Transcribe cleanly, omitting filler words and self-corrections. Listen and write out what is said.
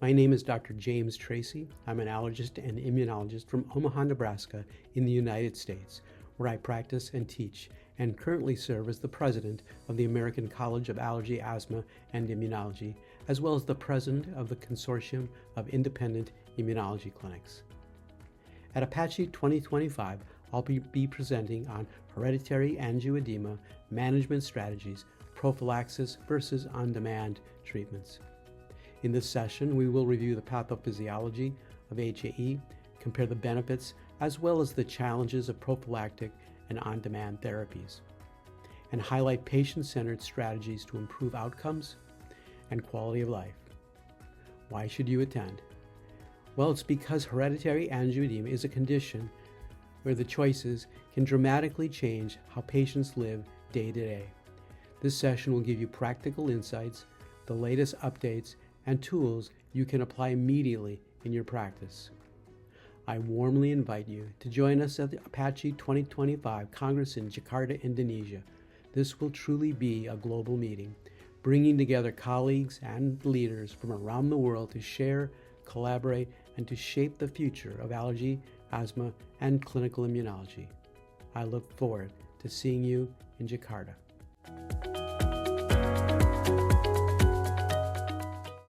My name is Dr. James Tracy. I'm an allergist and immunologist from Omaha, Nebraska in the United States, where I practice and teach and currently serve as the president of the American College of Allergy, Asthma, and Immunology, as well as the president of the Consortium of Independent Immunology Clinics. At APAAACI 2025, I'll be presenting on hereditary angioedema management strategies, prophylaxis versus on-demand treatments. In this session, we will review the pathophysiology of HAE, compare the benefits as well as the challenges of prophylactic and on-demand therapies, and highlight patient-centered strategies to improve outcomes and quality of life. Why should you attend? Well, it's because hereditary angioedema is a condition where the choices can dramatically change how patients live day to day. This session will give you practical insights, the latest updates, and tools you can apply immediately in your practice. I warmly invite you to join us at the APAACI 2025 Congress in Jakarta, Indonesia. This will truly be a global meeting, bringing together colleagues and leaders from around the world to share, collaborate, and to shape the future of allergy, asthma, and clinical immunology. I look forward to seeing you in Jakarta.